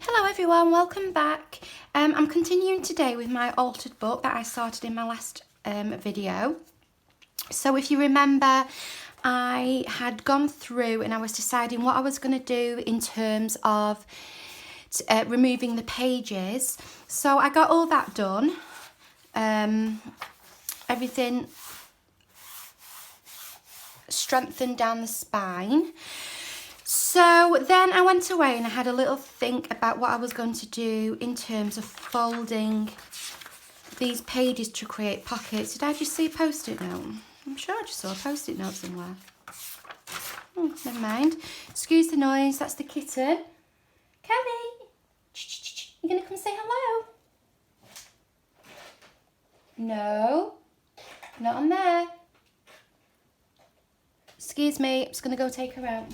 Hello everyone, welcome back. I'm continuing today with my altered book that I started in my last video. So if you remember, I had gone through and I was deciding what I was going to do in terms of removing the pages. So I got all that done. Everything strengthened down the spine. So then I went away and I had a little think about what I was going to do in terms of folding these pages to create pockets. Did I just see a post-it note? I'm sure I just saw a post-it note somewhere. Never mind. Excuse the noise, that's the kitten. Kelly, you gonna come say hello? No, not on there. Excuse me, I'm just gonna go take her out.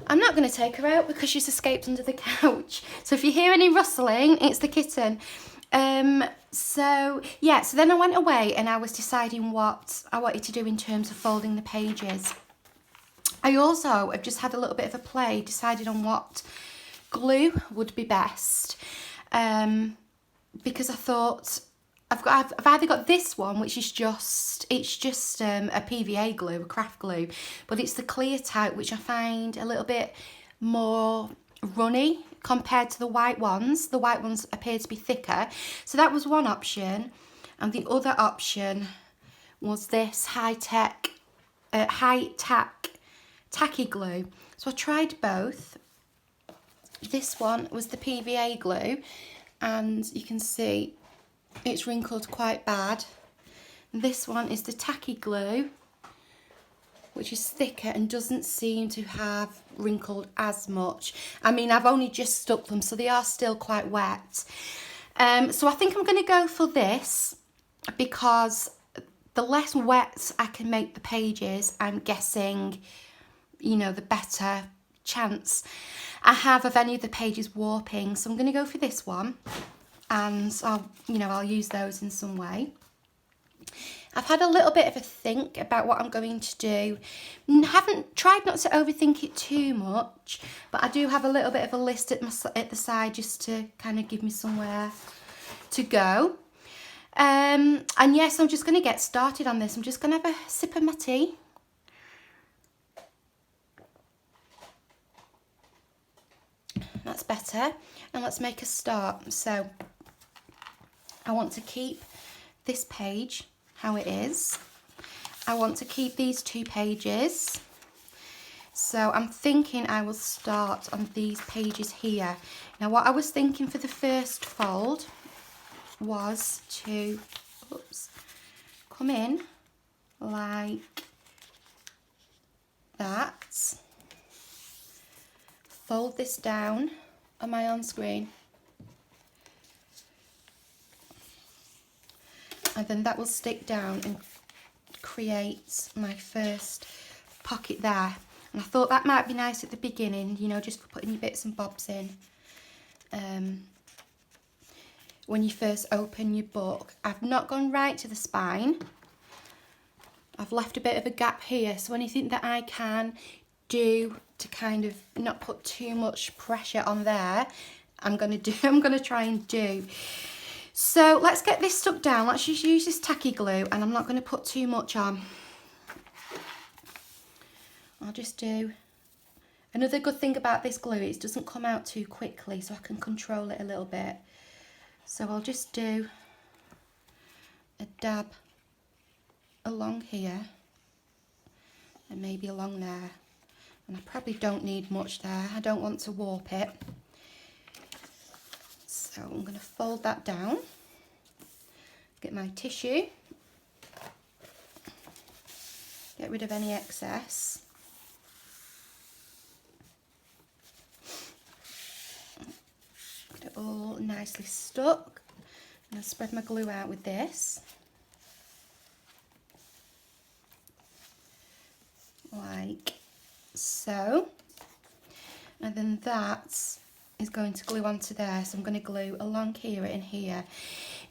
I'm not going to take her out because she's escaped under the couch. So if you hear any rustling, it's the kitten. So then I went away and I was deciding what I wanted to do in terms of folding the pages. I also have just had a little bit of a play, decided on what glue would be best. Because I thought I've either got this one, which is just a PVA glue, a craft glue, but it's the clear type, which I find a little bit more runny compared to the white ones. The white ones appear to be thicker. So that was one option. And the other option was this high-tack tacky glue. So I tried both. This one was the PVA glue, and you can see it's wrinkled quite bad. This one is the tacky glue, which is thicker and doesn't seem to have wrinkled as much. I mean, I've only just stuck them, so they are still quite wet. So I think I'm going to go for this because the less wet I can make the pages, I'm guessing, you know, the better chance I have of any of the pages warping. So I'm going to go for this one. And I'll use those in some way. I've had a little bit of a think about what I'm going to do. Haven't tried not to overthink it too much, but I do have a little bit of a list at the side just to kind of give me somewhere to go. And yes, I'm just going to get started on this. I'm just going to have a sip of my tea. That's better. And let's make a start. So I want to keep this page how it is. I want to keep these two pages. So I'm thinking I will start on these pages here. Now what I was thinking for the first fold was to come in like that. Fold this down on my on screen. And then that will stick down and create my first pocket there. And I thought that might be nice at the beginning, you know, just for putting your bits and bobs in. When you first open your book. I've not gone right to the spine. I've left a bit of a gap here. So anything that I can do to kind of not put too much pressure on there, I'm going to try and do. So let's get this stuck down. Let's just use this tacky glue, and I'm not going to put too much on. I'll just do. Another good thing about this glue is it doesn't come out too quickly, so I can control it a little bit. So I'll just do a dab along here and maybe along there. And I probably don't need much there. I don't want to warp it. So I'm going to fold that down, get my tissue, get rid of any excess. Get it all nicely stuck. And I'll spread my glue out with this. Like so. And then that is going to glue onto there, so I'm going to glue along here and here.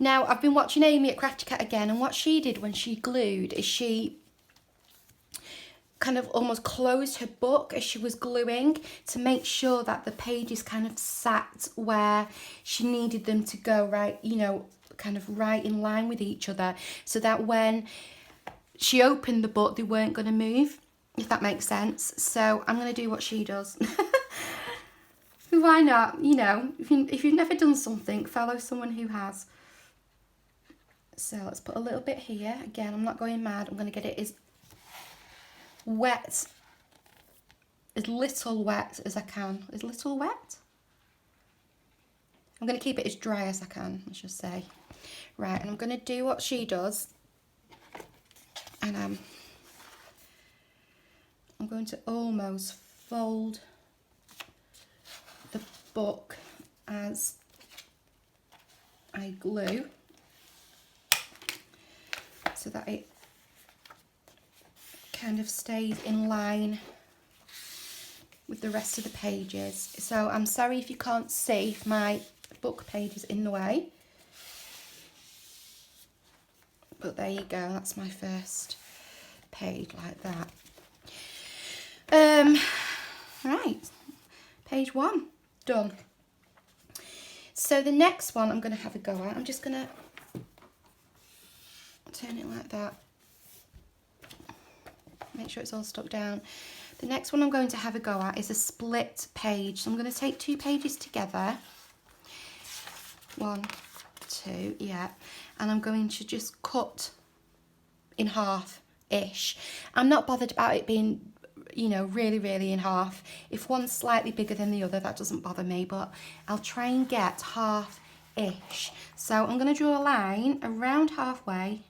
Now I've been watching Amy at Crafty Cat again, and what she did when she glued is she kind of almost closed her book as she was gluing to make sure that the pages kind of sat where she needed them to go, right, you know, kind of right in line with each other, so that when she opened the book they weren't going to move, if that makes sense. So I'm going to do what she does. Why not? You know, if you've never done something, follow someone who has. So let's put a little bit here. Again, I'm not going mad. I'm going to get it as wet, as little wet as I can. As little wet? I'm going to keep it as dry as I can, I should say. Right, and I'm going to do what she does. And I'm going to almost fold the book as I glue, so that it kind of stays in line with the rest of the pages. So I'm sorry if you can't see if my book page is in the way, but there you go, that's my first page like that. Right, page 1 done. So the next one I'm going to have a go at, I'm just going to turn it like that, make sure it's all stuck down. The next one I'm going to have a go at is a split page. So I'm going to take 2 pages together, 1, 2, yeah, and I'm going to just cut in half-ish. I'm not bothered about it being, you know, really in half. If one's slightly bigger than the other, that doesn't bother me, but I'll try and get half-ish. So I'm going to draw a line around halfway,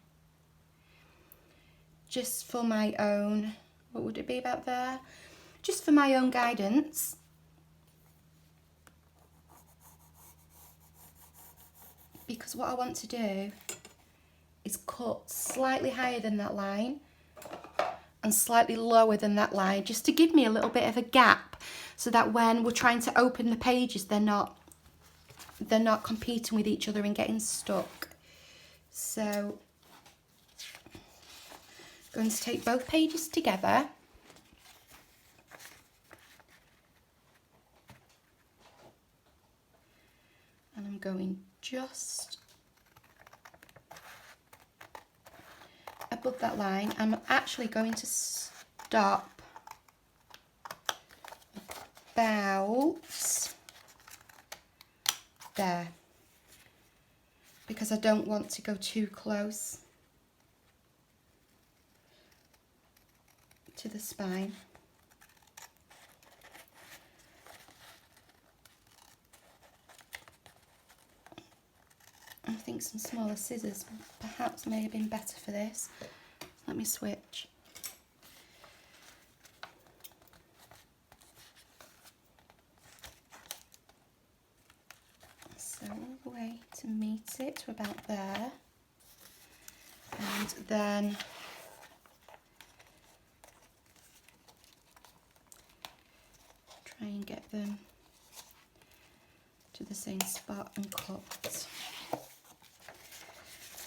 just for my own, what would it be about there? Just for my own guidance. Because what I want to do is cut slightly higher than that line and slightly lower than that line, just to give me a little bit of a gap, so that when we're trying to open the pages, they're not competing with each other and getting stuck. So I'm going to take both pages together, and I'm going just above that line. I'm actually going to stop about there, because I don't want to go too close to the spine. I think some smaller scissors perhaps may have been better for this. Let me switch. So all the way to meet it to about there, and then try and get them to the same spot and cut.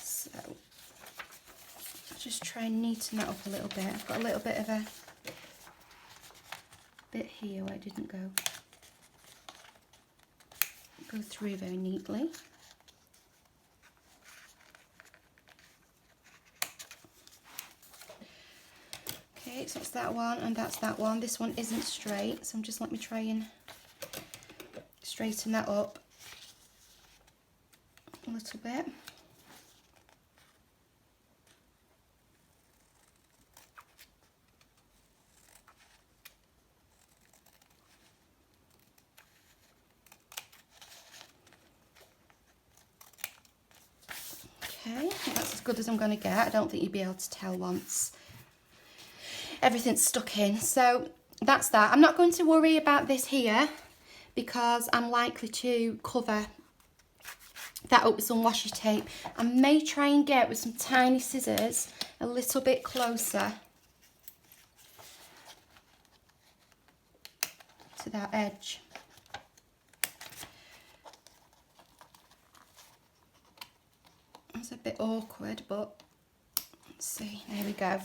So I'll just try and neaten that up a little bit. I've got a little bit of a bit here where it didn't go through very neatly. Okay, so that's that one and that's that one. This one isn't straight, so let me try and straighten that up a little bit. Okay, that's as good as I'm going to get. I don't think you'll be able to tell once everything's stuck in. So that's that. I'm not going to worry about this here, because I'm likely to cover that up with some washi tape. I may try and get with some tiny scissors a little bit closer to that edge. It's a bit awkward, but let's see. There we go.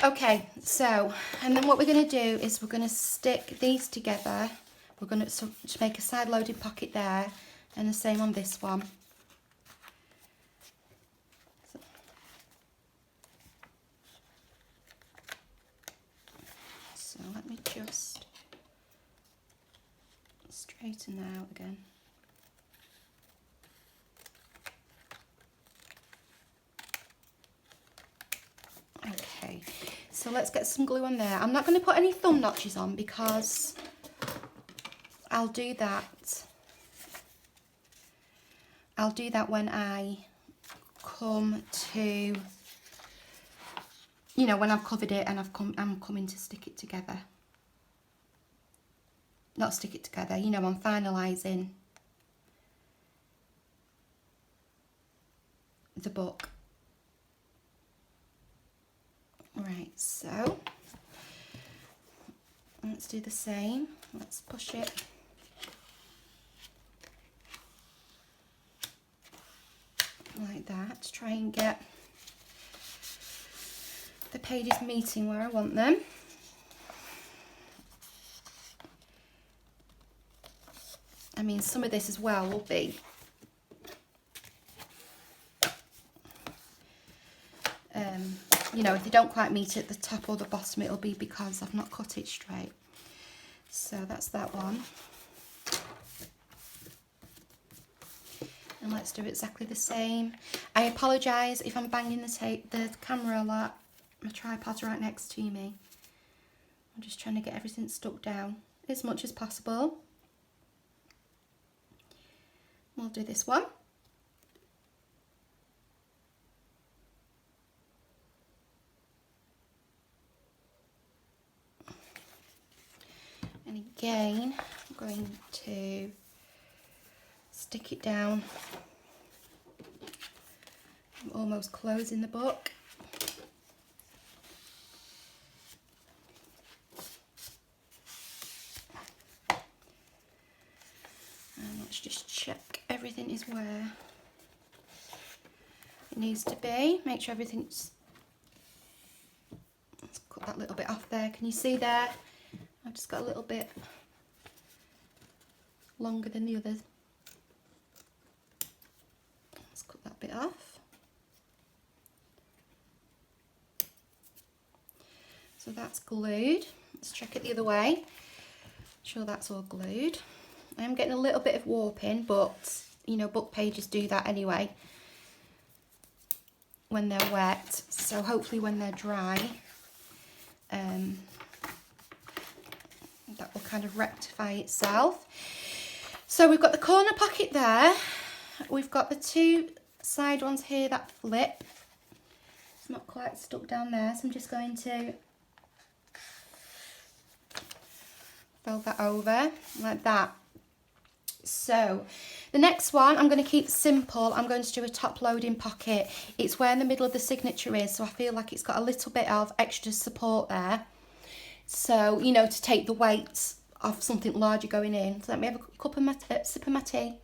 Okay, so, and then what we're going to do is we're going to stick these together. We're going to make a side loaded pocket there, and the same on this one. So let me just straighten that out again. Okay, so let's get some glue on there. I'm not going to put any thumb notches on because I'll do that. I'll do that when I come to, you know, when I've covered it and I'm coming to stick it together. Not stick it together, you know, I'm finalising the book. Right, so let's do the same. Let's push it like that to try and get the pages meeting where I want them. I mean, some of this as well will be you know, if they don't quite meet at the top or the bottom, it'll be because I've not cut it straight. So that's that one. And let's do exactly the same. I apologise if I'm banging the camera a lot. My tripod's right next to me. I'm just trying to get everything stuck down as much as possible. We'll do this one. And again, I'm going to stick it down. I'm almost closing the book. And let's just check everything is where it needs to be. Make sure everything's... Let's cut that little bit off there. Can you see there? I've just got a little bit longer than the others. Let's cut that bit off. So that's glued. Let's check it the other way. Make sure that's all glued. I am getting a little bit of warping, but you know, book pages do that anyway when they're wet. So hopefully when they're dry, that will kind of rectify itself. So we've got the corner pocket there. We've got the two side ones here that flip. It's not quite stuck down there, so I'm just going to fold that over like that. So the next one I'm going to keep simple. I'm going to do a top loading pocket. It's where in the middle of the signature is, so I feel like it's got a little bit of extra support there. So, you know, to take the weight of something larger going in. So let me have a cup of my, sip of my tea.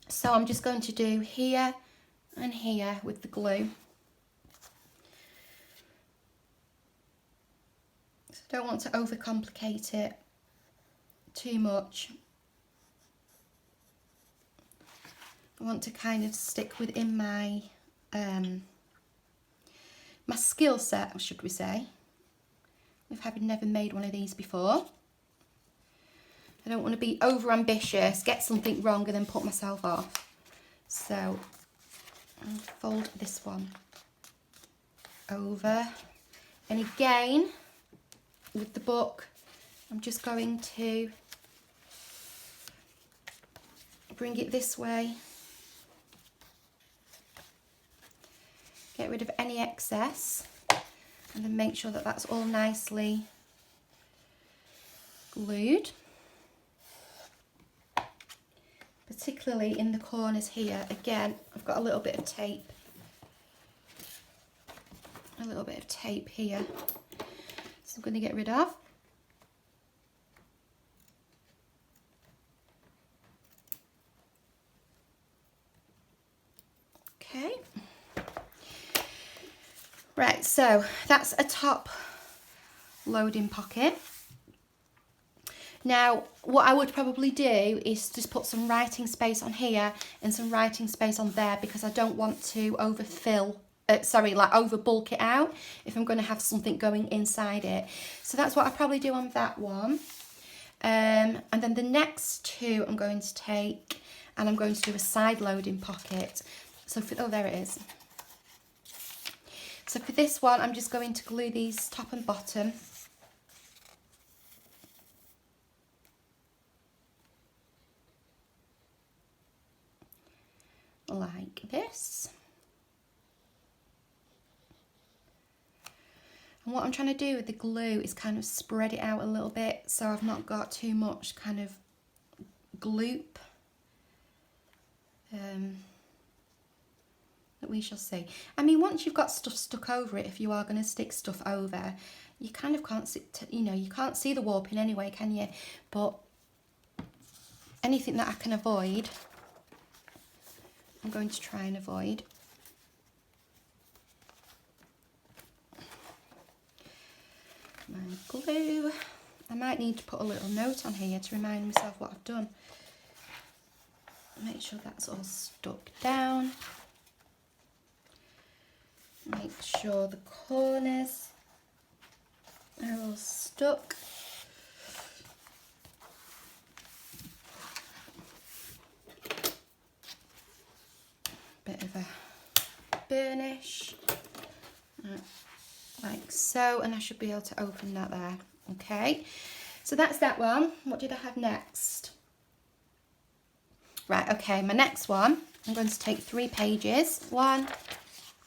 So I'm just going to do here and here with the glue. So I don't want to overcomplicate it too much. I want to kind of stick within my my skill set, should we say, with having never made one of these before. I don't want to be over ambitious, get something wrong and then put myself off. So I'll fold this one over, and again with the book I'm just going to bring it this way, get rid of any excess, and then make sure that that's all nicely glued, particularly in the corners here. Again, I've got a little bit of tape, here, so I'm going to get rid of. Okay, Right, so that's a top loading pocket. Now, what I would probably do is just put some writing space on here and some writing space on there, because I don't want to overfill, over bulk it out if I'm going to have something going inside it. So that's what I probably do on that one. And then the next two I'm going to take, and I'm going to do a side loading pocket. So for, oh, there it is. So for this one, I'm just going to glue these top and bottom. Like this. And what I'm trying to do with the glue is kind of spread it out a little bit, so I've not got too much kind of gloop. That we shall see. I mean, once you've got stuff stuck over it, if you are going to stick stuff over, you kind of can't see, you know, you can't see the warping anyway, can you? But anything that I can avoid, I'm going to try and avoid. My glue. I might need to put a little note on here to remind myself what I've done. Make sure that's all stuck down. Make sure the corners are all stuck. Bit of a burnish, like so, and I should be able to open that there. Okay, so that's that one. What did I have next? Right, okay, my next one, I'm going to take 3 pages. 1,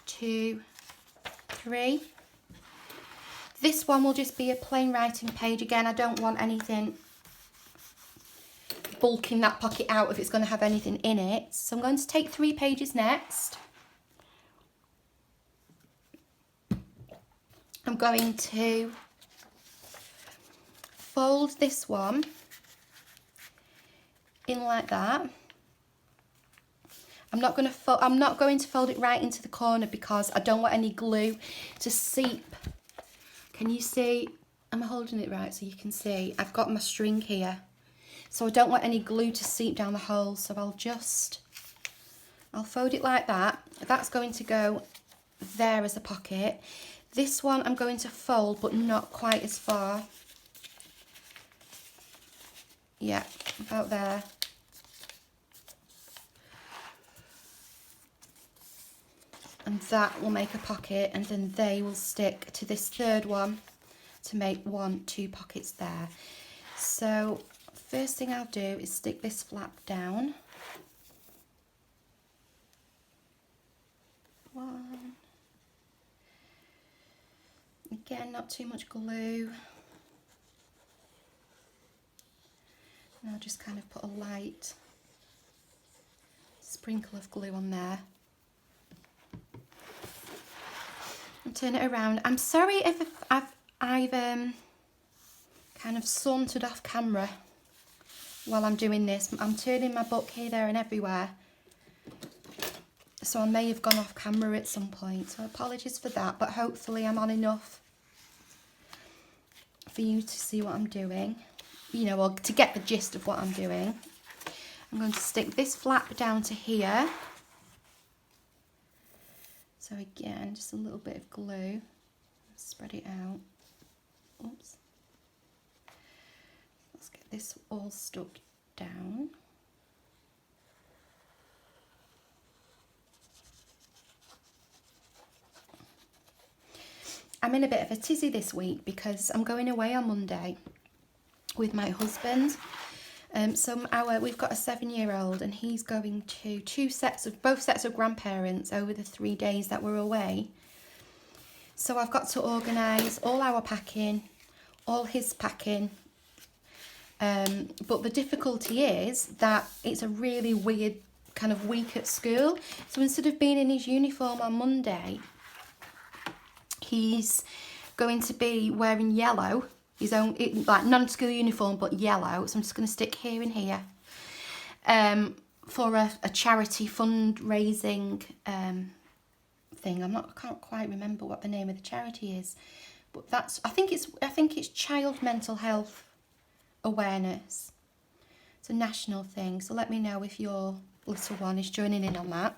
2, 3. This one will just be a plain writing page. Again, I don't want anything bulking that pocket out if it's going to have anything in it. So I'm going to take 3 pages next. I'm going to fold this one in like that. I'm not going to fold it right into the corner because I don't want any glue to seep. Can you see? Am I holding it right so you can see? I've got my string here. So I don't want any glue to seep down the hole. So I'll fold it like that. That's going to go there as a pocket. This one I'm going to fold, but not quite as far. Yeah, about there. And that will make a pocket, and then they will stick to this third one to make 2 pockets there. So first thing I'll do is stick this flap down. 1. Again, not too much glue. And I'll just kind of put a light sprinkle of glue on there. And turn it around. I'm sorry if I've kind of sauntered off camera while I'm doing this. I'm turning my book here, there and everywhere. So I may have gone off camera at some point. So apologies for that, but hopefully I'm on enough for you to see what I'm doing. You know, or to get the gist of what I'm doing. I'm going to stick this flap down to here. So again, just a little bit of glue, spread it out. Oops. Let's get this all stuck down. I'm in a bit of a tizzy this week because I'm going away on Monday with my husband. We've got a 7-year-old, and he's going to both sets of grandparents over the 3 days that we're away. So I've got to organise all our packing, all his packing. But the difficulty is that it's a really weird kind of week at school. So instead of being in his uniform on Monday, he's going to be wearing yellow. His own, like, non-school uniform, but yellow. So I'm just going to stick here and here for a charity fundraising something. I can't quite remember what the name of the charity is, but I think it's Child Mental Health Awareness. It's a national thing. So let me know if your little one is joining in on that.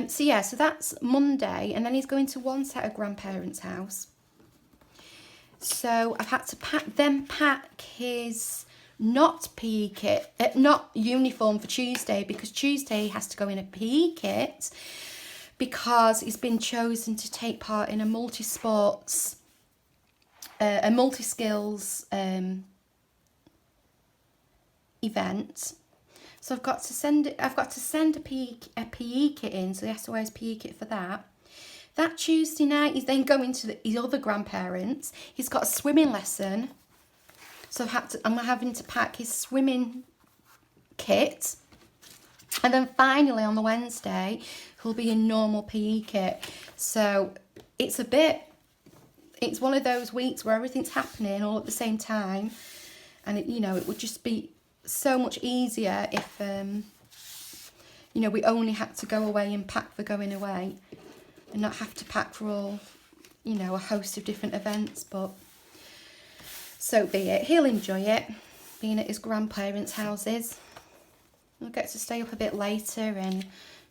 So that's Monday, and then he's going to one set of grandparents' house. So I've had to pack his not PE kit, not uniform for Tuesday, because Tuesday he has to go in a PE kit because he's been chosen to take part in a multi-skills event. So I've got to send a PE kit in, so he has to wear his PE kit for that. That Tuesday night, he's then going to his other grandparents. He's got a swimming lesson, so I'm having to pack his swimming kit. And then finally on the Wednesday, he'll be in normal PE kit. So it's one of those weeks where everything's happening all at the same time, and it would just be so much easier if we only had to go away and pack for going away and not have to pack for all a host of different events. But so be it. He'll enjoy it, being at his grandparents' houses. He'll get to stay up a bit later, and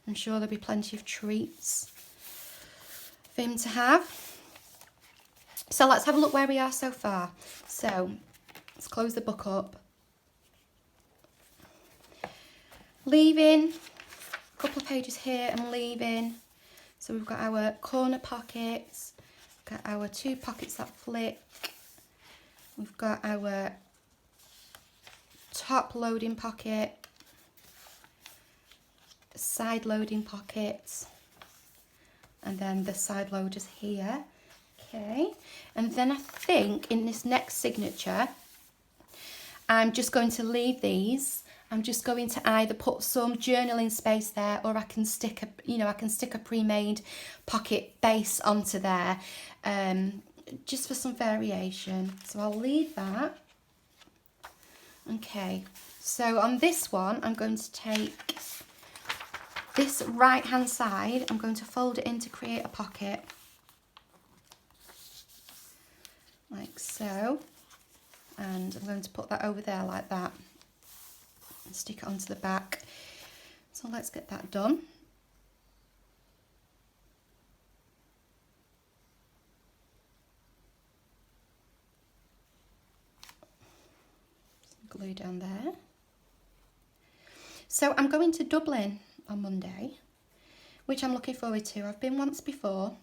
I'm sure there'll be plenty of treats for him to have. So let's have a look where we are so far. So let's close the book up. Leaving, a couple of pages here and leaving. So we've got our corner pockets, we've got our 2 pockets that flick, we've got our top loading pocket, side loading pockets, and then the side loaders here. Okay, and then I think in this next signature, I'm just going to leave these. I'm just going to either put some journaling space there, or I can stick a pre-made pocket base onto there, just for some variation. So I'll leave that. Okay, so on this one, I'm going to take this right hand side, I'm going to fold it in to create a pocket, like so, and I'm going to put that over there like that. Stick it onto the back. So let's get that done. Glue down there. So I'm going to Dublin on Monday, which I'm looking forward to. I've been once before.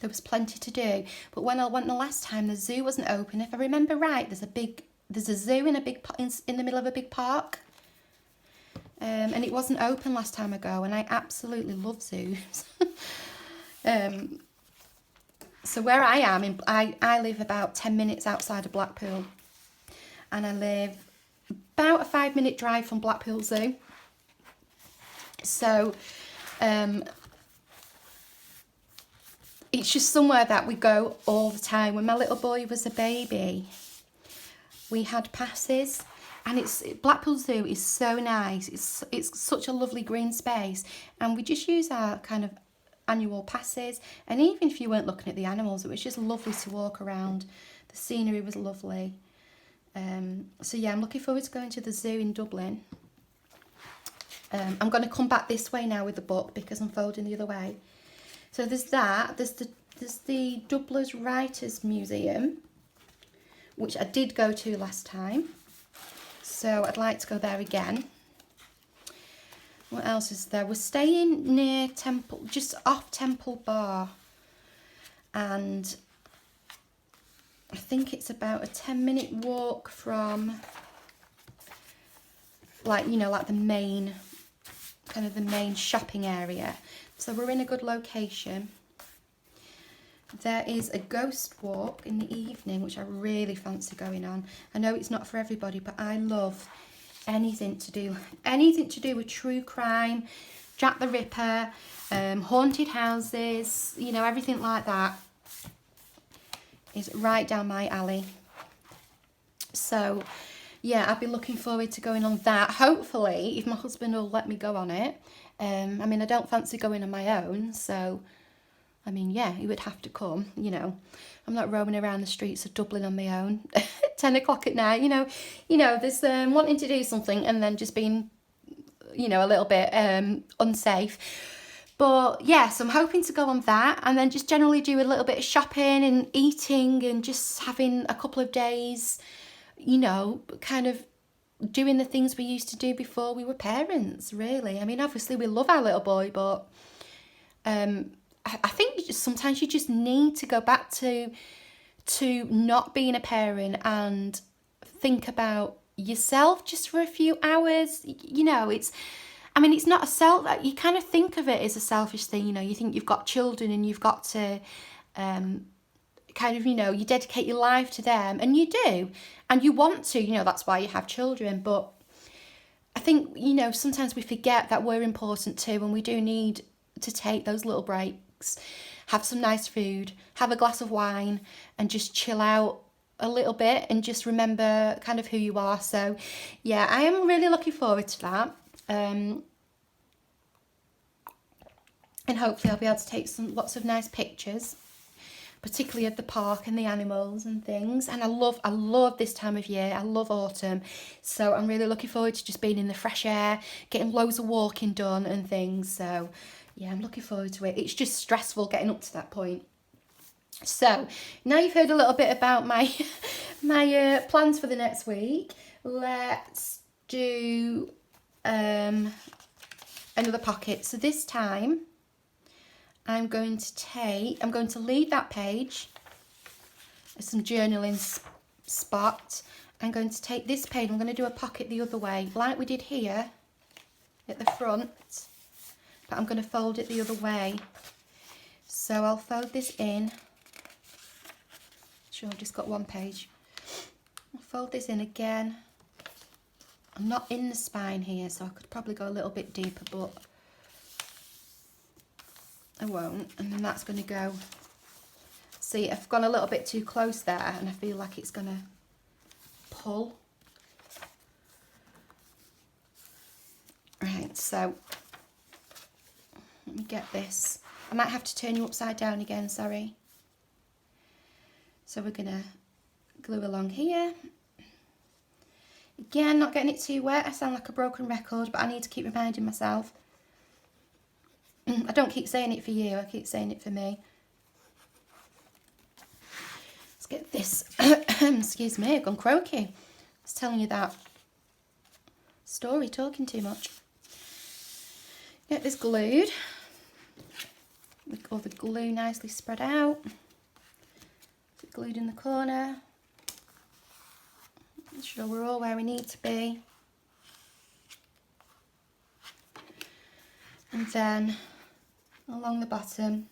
There was plenty to do, but when I went the last time, the zoo wasn't open. If I remember right, there's a zoo in the middle of a big park, and it wasn't open last time I go, and I absolutely love zoos. So where I am, I live about 10 minutes outside of Blackpool, and I live about a 5-minute drive from Blackpool Zoo. So it's just somewhere that we go all the time. When my little boy was a baby, we had passes, and Blackpool Zoo is so nice. It's such a lovely green space, and we just use our kind of annual passes. And even if you weren't looking at the animals, it was just lovely to walk around. The scenery was lovely. So yeah, I'm looking forward to going to the zoo in Dublin. I'm going to come back this way now with the book because I'm folding the other way. So there's that. There's the Dublin's Writers Museum, which I did go to last time. So I'd like to go there again. What else is there? We're staying near Temple, just off Temple Bar. And I think it's about a 10-minute walk from, like the main, kind of the main shopping area. So we're in a good location. There is a ghost walk in the evening, which I really fancy going on. I know it's not for everybody, but I love anything to do with true crime, Jack the Ripper, haunted houses, everything like that is right down my alley. So yeah, I've been looking forward to going on that. Hopefully, if my husband will let me go on it, I mean, I don't fancy going on my own, so, I mean, yeah, he would have to come, you know. I'm not roaming around the streets of Dublin on my own at 10 o'clock at night, you know. There's wanting to do something and then just being, you know, a little bit unsafe. But yeah, so I'm hoping to go on that and then just generally do a little bit of shopping and eating and just having a couple of days, you know, kind of doing the things we used to do before we were parents, really. I mean, obviously we love our little boy, but I think sometimes you just need to go back to not being a parent and think about yourself just for a few hours. You know, it's not you kind of think of it as a selfish thing, you know. You think you've got children and you've got to kind of, you know, you dedicate your life to them, and you do, and you want to, you know, that's why you have children. But I think, you know, sometimes we forget that we're important too, and we do need to take those little breaks, have some nice food, have a glass of wine, and just chill out a little bit and just remember kind of who you are. So yeah, I am really looking forward to that. And hopefully I'll be able to take lots of nice pictures, particularly of the park and the animals and things. And I love this time of year. I love autumn. So I'm really looking forward to just being in the fresh air, getting loads of walking done and things. So yeah, I'm looking forward to it. It's just stressful getting up to that point. So now you've heard a little bit about my plans for the next week. Let's do another pocket. So this time I'm going to leave that page as some journaling spot. I'm going to take this page, I'm going to do a pocket the other way, like we did here at the front, but I'm going to fold it the other way. So I'll fold this in. Sure, I've just got one page. I'll fold this in again. I'm not in the spine here, so I could probably go a little bit deeper, but I won't. And then that's going to go. See, I've gone a little bit too close there, and I feel like it's going to pull. Right, so let me get this. I might have to turn you upside down again, sorry. So we're going to glue along here. Again, not getting it too wet. I sound like a broken record, but I need to keep reminding myself. I don't keep saying it for you, I keep saying it for me. Let's get this. Excuse me, I've gone croaky. I was telling you that story, talking too much. Get this glued. With all the glue nicely spread out. Glued in the corner. Make sure we're all where we need to be. And then along the bottom,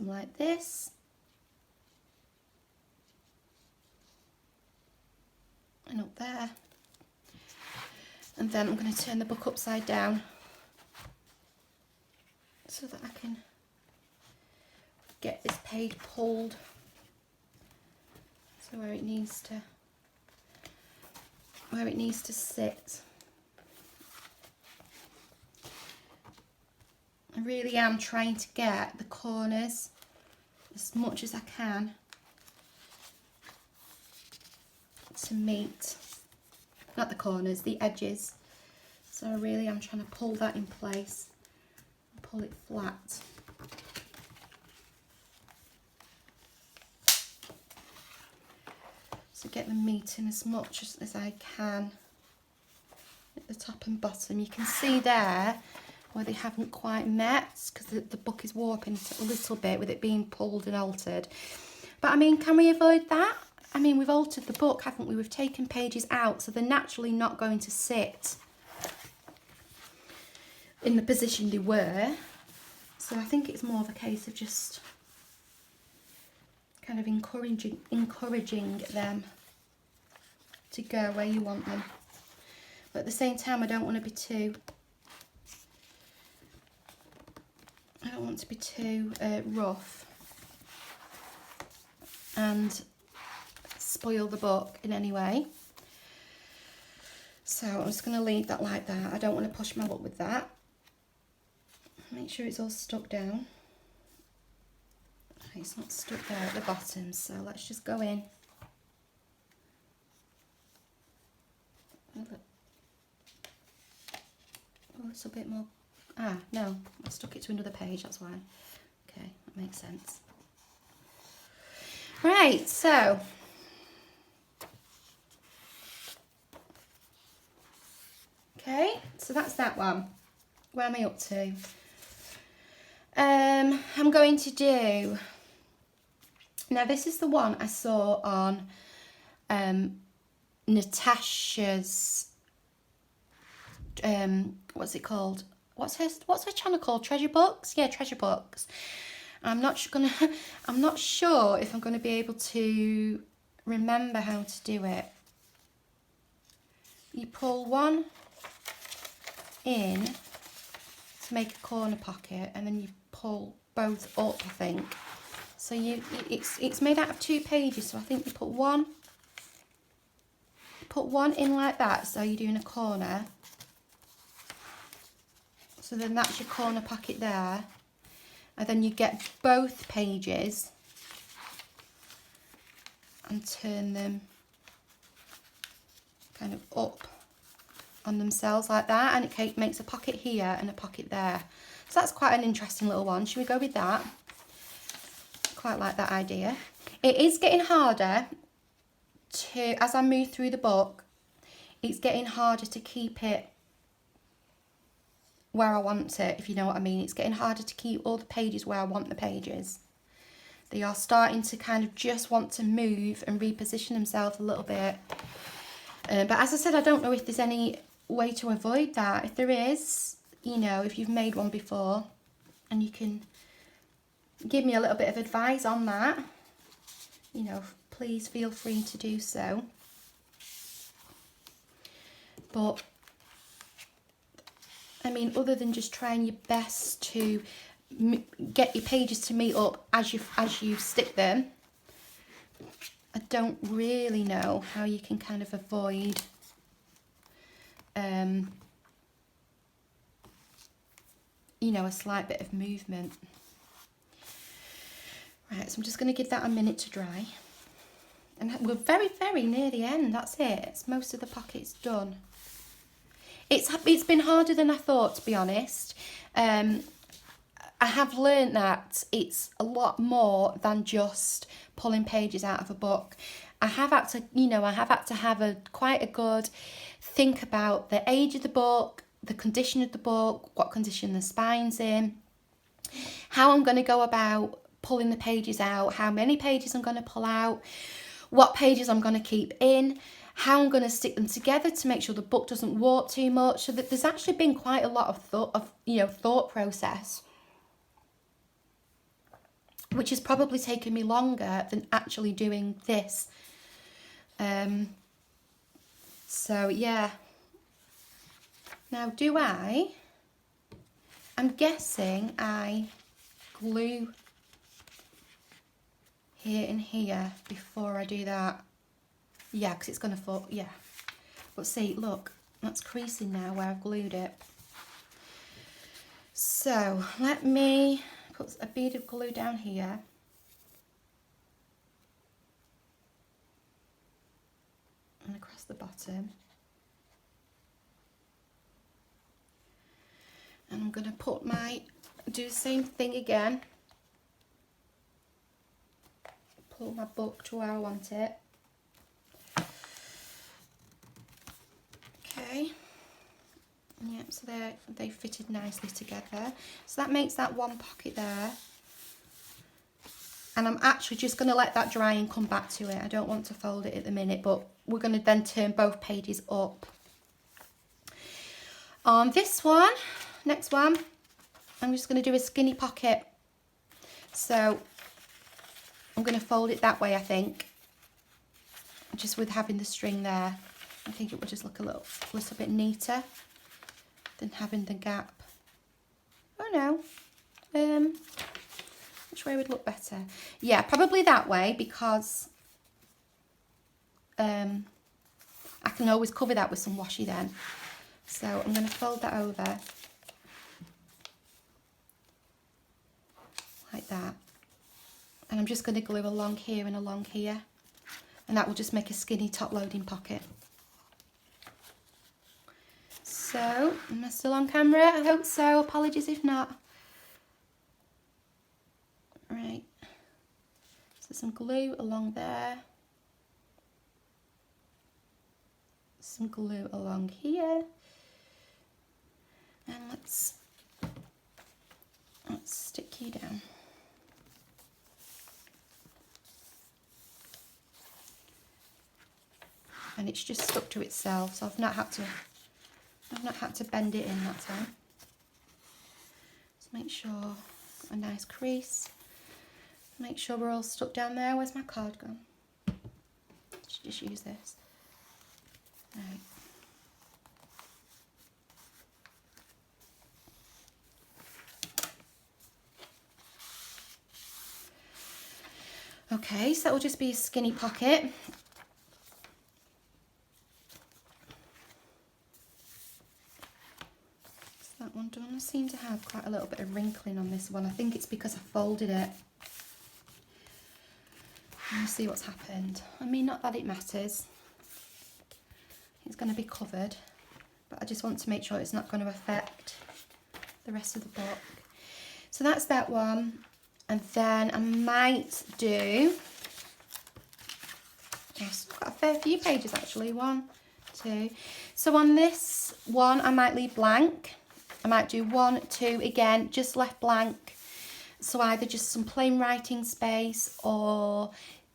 like this. And up there. And then I'm going to turn the book upside down so that I can get this page pulled so where it needs to sit. I really am trying to get the corners as much as I can to meet, not the corners, the edges. So I really am trying to pull that in place and pull it flat. So get them meeting as much as I can at the top and bottom. You can see there where they haven't quite met because the book is warping a little bit with it being pulled and altered. But I mean, can we avoid that? I mean, we've altered the book, haven't we? We've taken pages out, so they're naturally not going to sit in the position they were. So I think it's more of a case of just kind of encouraging them to go where you want them. But at the same time, I don't want to be too rough and spoil the book in any way. So I'm just going to leave that like that. I don't want to push my luck with that. Make sure it's all stuck down. Okay, it's not stuck there at the bottom, so let's just go in. A little bit more. Ah, no, I stuck it to another page, that's why. Okay, that makes sense. Right, so okay, so that's that one. Where am I up to? I'm going to do, now this is the one I saw on Natasha's, what's it called? What's her channel called? Treasure Books? Yeah, Treasure Books. I'm not sure if I'm gonna be able to remember how to do it. You pull one in to make a corner pocket, and then you pull both up, I think. So it's made out of 2 pages, so I think you put one in like that, so you're doing a corner. So then that's your corner pocket there, and then you get both pages and turn them kind of up on themselves like that, and it makes a pocket here and a pocket there. So that's quite an interesting little one. Should we go with that? Quite like that idea. It is getting harder to, as I move through the book, it's getting harder to keep it where I want it, if you know what I mean. It's getting harder to keep all the pages where I want the pages. They are starting to kind of just want to move and reposition themselves a little bit. But as I said, I don't know if there's any way to avoid that. If there is, you know, if you've made one before and you can give me a little bit of advice on that, you know, please feel free to do so. But I mean, other than just trying your best to get your pages to meet up as you stick them, I don't really know how you can kind of avoid you know, a slight bit of movement. Right, so I'm just going to give that a minute to dry. And we're very, very near the end. That's it. It's most of the pockets done. It's been harder than I thought, to be honest. I have learned that it's a lot more than just pulling pages out of a book. I have had to, you know, have quite a good think about the age of the book, the condition of the book, what condition the spine's in, how I'm going to go about pulling the pages out, how many pages I'm going to pull out, what pages I'm going to keep in, how I'm going to stick them together to make sure the book doesn't warp too much. So that there's actually been quite a lot of thought process, which has probably taken me longer than actually doing this. So yeah. Now I'm guessing I glue here and here before I do that. Yeah, because it's going to fall, yeah. But see, look, that's creasing now where I've glued it. So let me put a bead of glue down here. And across the bottom. And I'm going to do the same thing again. Pull my book to where I want it. Okay. Yep, so they fitted nicely together. So that makes that one pocket there. And I'm actually just going to let that dry and come back to it. I don't want to fold it at the minute, but we're going to then turn both pages up. On this one, next one, I'm just going to do a skinny pocket. So I'm going to fold it that way, I think. Just with having the string there. I think it would just look a little bit neater than having the gap. Oh no. Which way would look better? Yeah, probably that way, because I can always cover that with some washi then. So I'm going to fold that over like that. And I'm just going to glue along here and along here. And that will just make a skinny top loading pocket. So, am I still on camera? I hope so. Apologies if not. Right. So some glue along there. Some glue along here. And let's stick you down. And it's just stuck to itself, so I've not had to bend it in that time. Just make sure a nice crease. Make sure we're all stuck down there. Where's my card gone? Should just use this. Right. Okay, so that will just be a skinny pocket. That one done. I seem to have quite a little bit of wrinkling on this one. I think it's because I folded it. Let me see what's happened. I mean, not that it matters. It's going to be covered, but I just want to make sure it's not going to affect the rest of the book. So that's that one. And then I might do, yes, I've got a fair few pages actually. 1, 2. So on this one, I might leave blank. I might do 1, 2, again, just left blank. So either just some plain writing space or,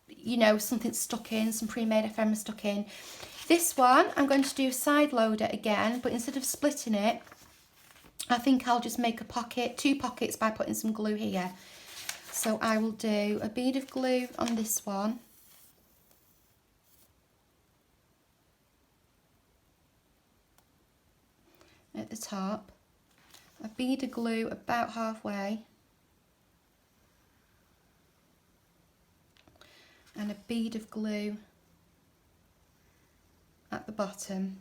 you know, something stuck in, some pre-made ephemera stuck in. This one, I'm going to do a side loader again, but instead of splitting it, I think I'll just make a pocket, 2 pockets by putting some glue here. So I will do a bead of glue on this one. At the top. A bead of glue about halfway. And a bead of glue at the bottom.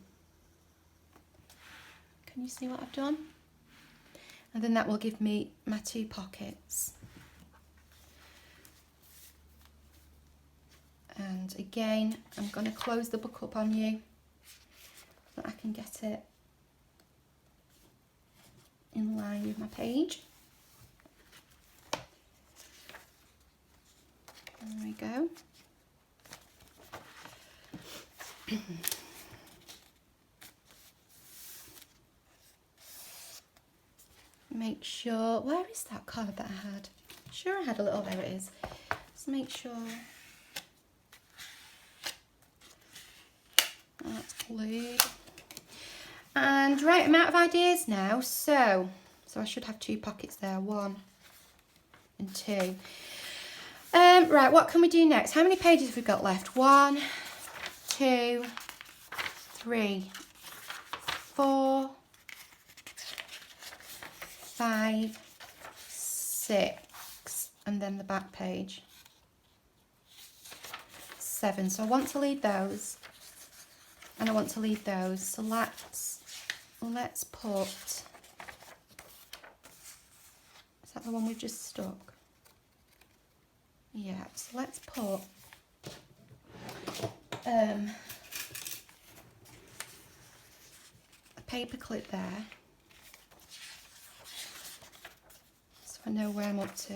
Can you see what I've done? And then that will give me my 2 pockets. And again, I'm going to close the book up on you so that I can get it in line with my page. There we go. Make sure, where is that card that I had? Sure I had a little, there it is. Just make sure that's glued. And right amount of ideas now. So I should have 2 pockets there, 1 and 2. Right, what can we do next? How many pages have we got left? 1, 2, 3, 4, 5, 6, and then the back page. 7. So I want to leave those, and I want to leave those. So let's put. Is that the one we've just stuck? Yeah. So let's put. A paper clip there. I know where I'm up to.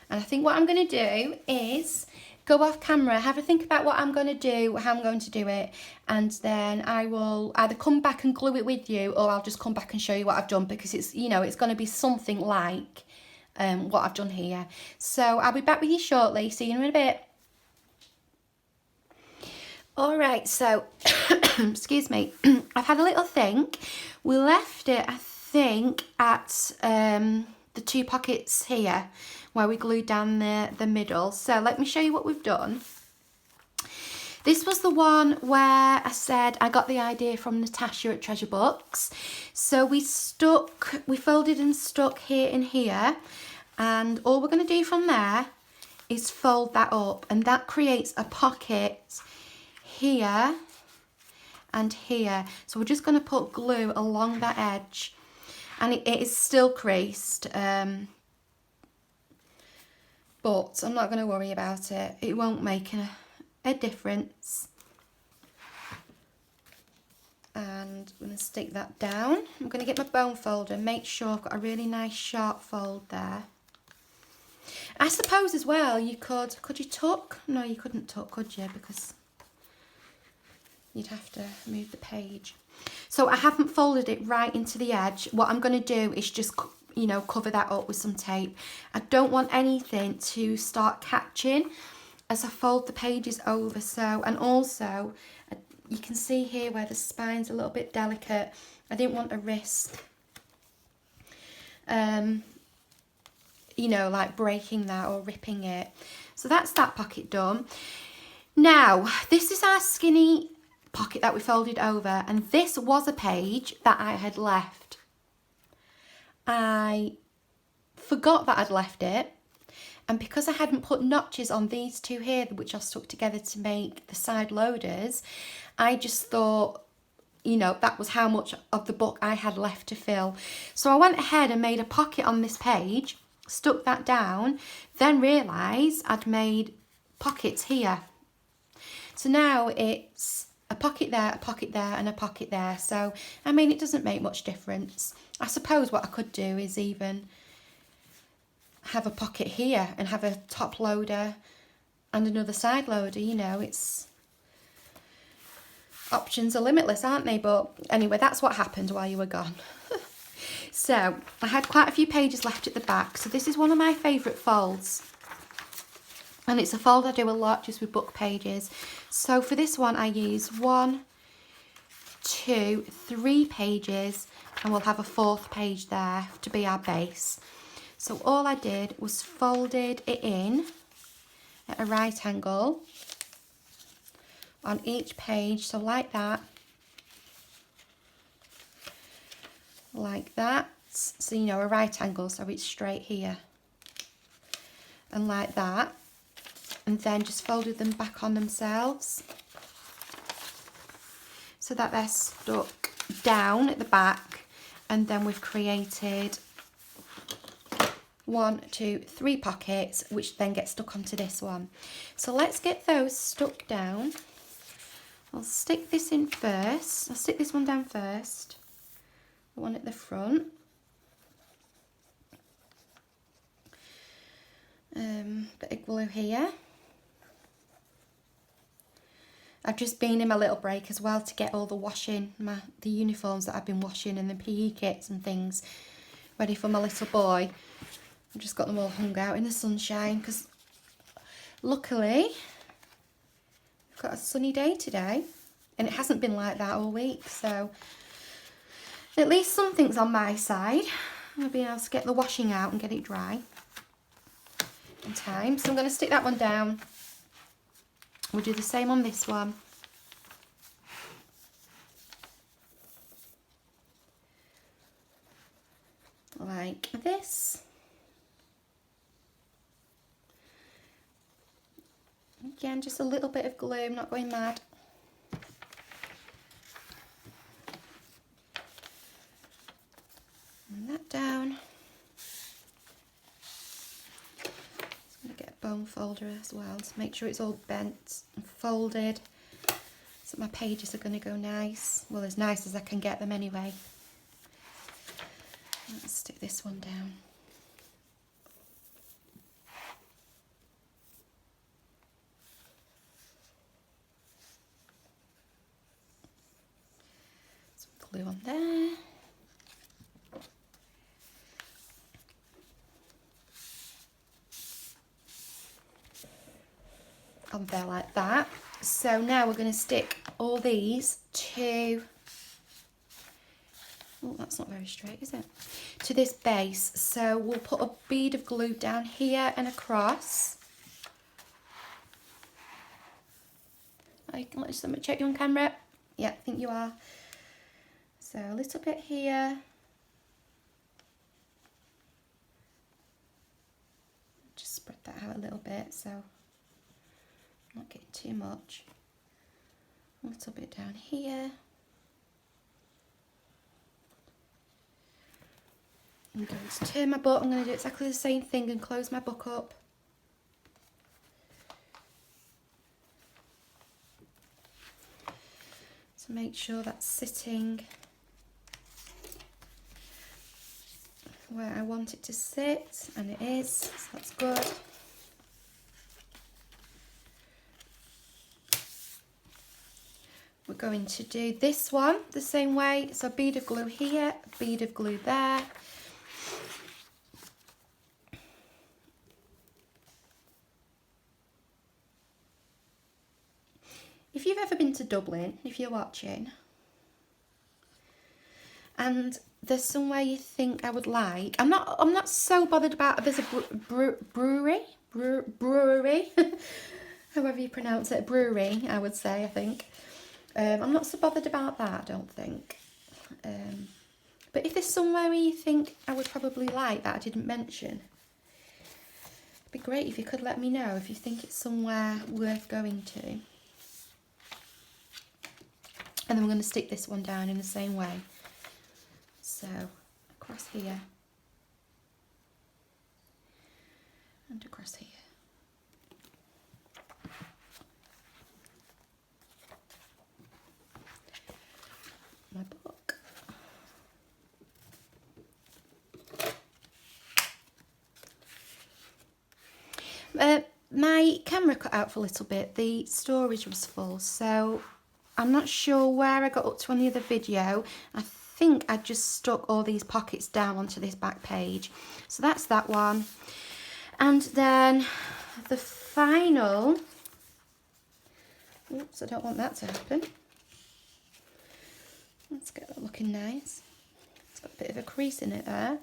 And I think what I'm going to do is go off camera, have a think about what I'm going to do, how I'm going to do it, and then I will either come back and glue it with you, or I'll just come back and show you what I've done, because it's, you know, it's going to be something like what I've done here. So I'll be back with you shortly. See you in a bit. All right, so excuse me, I've had a little think. We left it, I think, at the 2 pockets here where we glued down the middle. So let me show you what we've done. This was the one where I said I got the idea from Natasha at Treasure Books. So we folded and stuck here and here, and all we're going to do from there is fold that up, and that creates a pocket here and here. So we're just going to put glue along that edge, and it is still creased, but I'm not going to worry about it. It won't make a difference. And I'm going to stick that down. I'm going to get my bone folder and make sure I've got a really nice sharp fold there. I suppose as well you could you tuck? No, you couldn't tuck, could you? Because you'd have to move the page. So I haven't folded it right into the edge. What I'm going to do is just, you know, cover that up with some tape. I don't want anything to start catching as I fold the pages over. So, and also you can see here where the spine's a little bit delicate. I didn't want to risk you know, like breaking that or ripping it. So that's that pocket done. Now, this is our skinny pocket that we folded over, and this was a page that I had left. I forgot that I'd left it, and because I hadn't put notches on these two here, which I've stuck together to make the side loaders, I just thought, you know, that was how much of the book I had left to fill. So I went ahead and made a pocket on this page, stuck that down, then realised I'd made pockets here. So now it's a pocket there, and a pocket there. So, I mean, it doesn't make much difference. I suppose what I could do is even have a pocket here and have a top loader and another side loader, you know, it's... options are limitless, aren't they? But anyway, that's what happened while you were gone. So I had quite a few pages left at the back. So this is one of my favourite folds. And it's a fold I do a lot just with book pages. So for this one I use 1, 2, 3 pages, and we'll have a 4th page there to be our base. So all I did was folded it in at a right angle on each page, so like that, like that, so you know, a right angle, so it's straight here, and like that, and then just folded them back on themselves so that they're stuck down at the back, and then we've created 1, 2, 3 pockets, which then get stuck onto this one. So let's get those stuck down. I'll stick this in first. I'll stick this one down first, the one at the front. Bit of glue here. I've just been in my little break as well to get all the washing, the uniforms that I've been washing and the PE kits and things ready for my little boy. I've just got them all hung out in the sunshine because luckily we've got a sunny day today, and it hasn't been like that all week, so at least something's on my side. I'll be able to get the washing out and get it dry in time. So I'm going to stick that one down. We'll do the same on this one. Like this. Again, just a little bit of glue, I'm not going mad. And that down. Just going to get a bone folder as well to make sure it's all bent and folded, so my pages are going to go nice. Well, as nice as I can get them anyway. Let's stick this one down. Glue on there. On there like that. So now we're going to stick all these to, oh, that's not very straight, is it? To this base. So we'll put a bead of glue down here and across. Let me check you on camera. Yeah, I think you are. So a little bit here. Just spread that out a little bit, so I'm not getting too much. A little bit down here. I'm going to turn my book. I'm going to do exactly the same thing and close my book up. To make sure that's sitting where I want it to sit, and it is, so that's good. We're going to do this one the same way, so a bead of glue here, a bead of glue there. If you've ever been to Dublin, if you're watching, and there's somewhere you think I would like, I'm not so bothered about, there's a brewery, however you pronounce it, brewery, I would say, I think. I'm not so bothered about that, I don't think. But if there's somewhere where you think I would probably like that I didn't mention, it'd be great if you could let me know if you think it's somewhere worth going to. And then we're going to stick this one down in the same way. So, across here. And across here. My book. My camera cut out for a little bit. The storage was full, so I'm not sure where I got up to on the other video. I think I just stuck all these pockets down onto this back page. So that's that one. And then the final, oops, I don't want that to happen. Let's get that looking nice. It's got a bit of a crease in it there.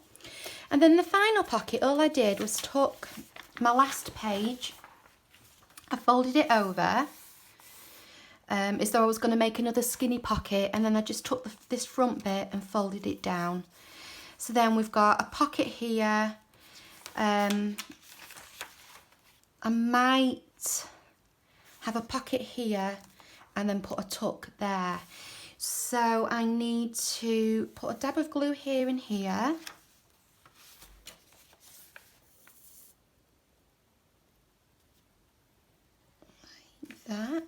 And then the final pocket, all I did was took my last page, I folded it over, as though I was going to make another skinny pocket, and then I just took this front bit and folded it down. So then we've got a pocket here. I might have a pocket here and then put a tuck there. So I need to put a dab of glue here and here. Like that.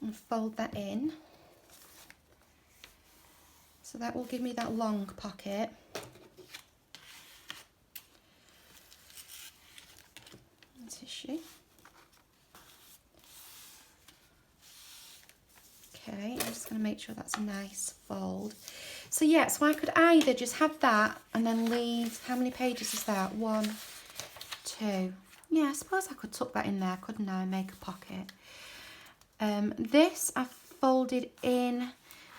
And fold that in. So that will give me that long pocket. Tissue. Okay, I'm just going to make sure that's a nice fold. So yeah, so I could either just have that and then leave, how many pages is that? 1, 2. Yeah, I suppose I could tuck that in there, couldn't I, and make a pocket. This I've folded in,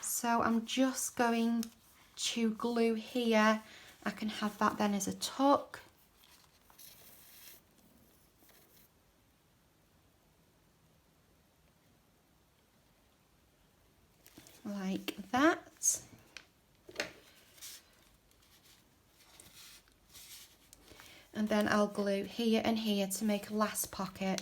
so I'm just going to glue here. I can have that then as a tuck. Like that. And then I'll glue here and here to make a last pocket.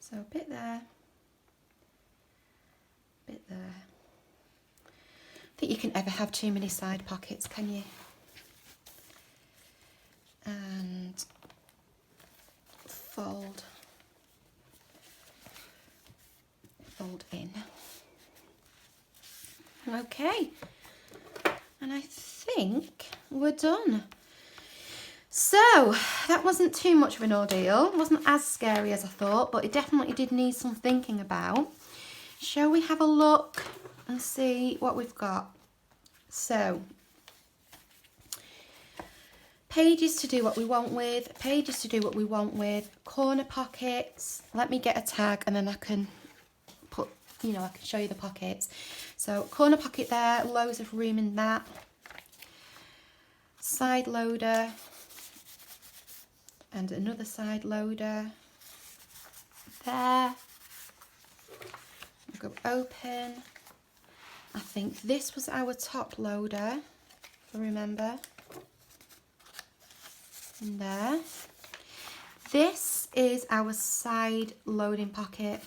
So a bit there, a bit there. I think you can ever have too many side pockets, can you? And fold in. Okay, and I think we're done. So that wasn't too much of an ordeal. It wasn't as scary as I thought, but it definitely did need some thinking about. Shall we have a look and see what we've got? So, pages to do what we want with, pages to do what we want with, corner pockets. Let me get a tag and then I can put, you know, I can show you the pockets. So corner pocket there, loads of room in that. Side loader. And another side loader there. We'll go open. I think this was our top loader, if I remember. In there. This is our side loading pocket.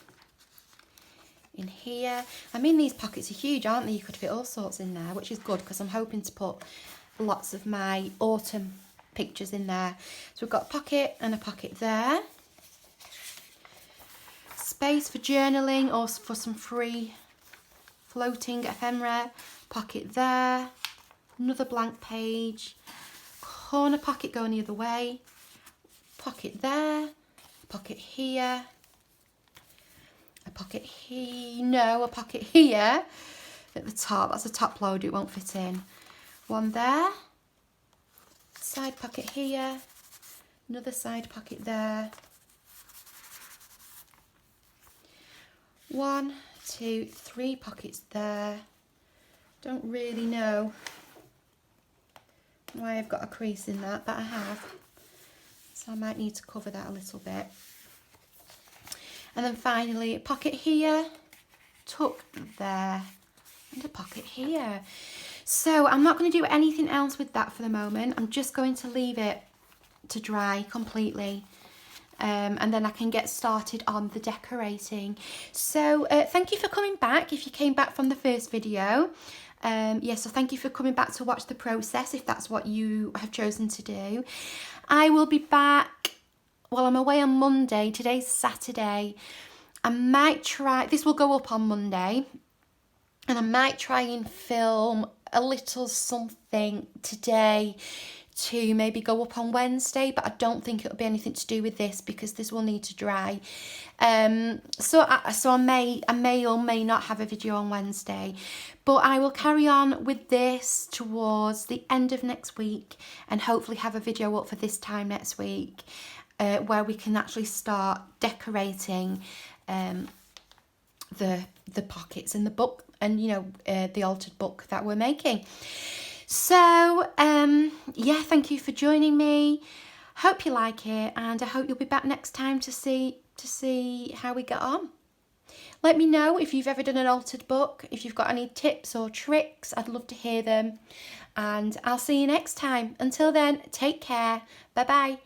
In here. I mean, these pockets are huge, aren't they? You could fit all sorts in there, which is good because I'm hoping to put lots of my autumn pictures in there. So we've got a pocket and a pocket there. Space for journaling or for some free floating ephemera. Pocket there. Another blank page. Corner pocket going the other way. Pocket there. Pocket here. A pocket here. No, a pocket here at the top. That's a top load. It won't fit in. One there. Side pocket here. Another side pocket there. 1, 2, 3 pockets there. Don't really know why I've got a crease in that, but I have. So I might need to cover that a little bit. And then finally, a pocket here, tuck there, and a pocket here. So I'm not going to do anything else with that for the moment. I'm just going to leave it to dry completely. And then I can get started on the decorating. So thank you for coming back if you came back from the first video. So thank you for coming back to watch the process if that's what you have chosen to do. I will be back, well, I'm away on Monday. Today's Saturday. I might try, this will go up on Monday, and I might try and film a little something today to maybe go up on Wednesday, but I don't think it'll be anything to do with this because this will need to dry. So I may or may not have a video on Wednesday, but I will carry on with this towards the end of next week and hopefully have a video up for this time next week where we can actually start decorating the pockets in the book and, you know, the altered book that we're making. So, yeah, thank you for joining me. Hope you like it, and I hope you'll be back next time to see how we get on. Let me know if you've ever done an altered book, if you've got any tips or tricks. I'd love to hear them, and I'll see you next time. Until then, take care. Bye-bye.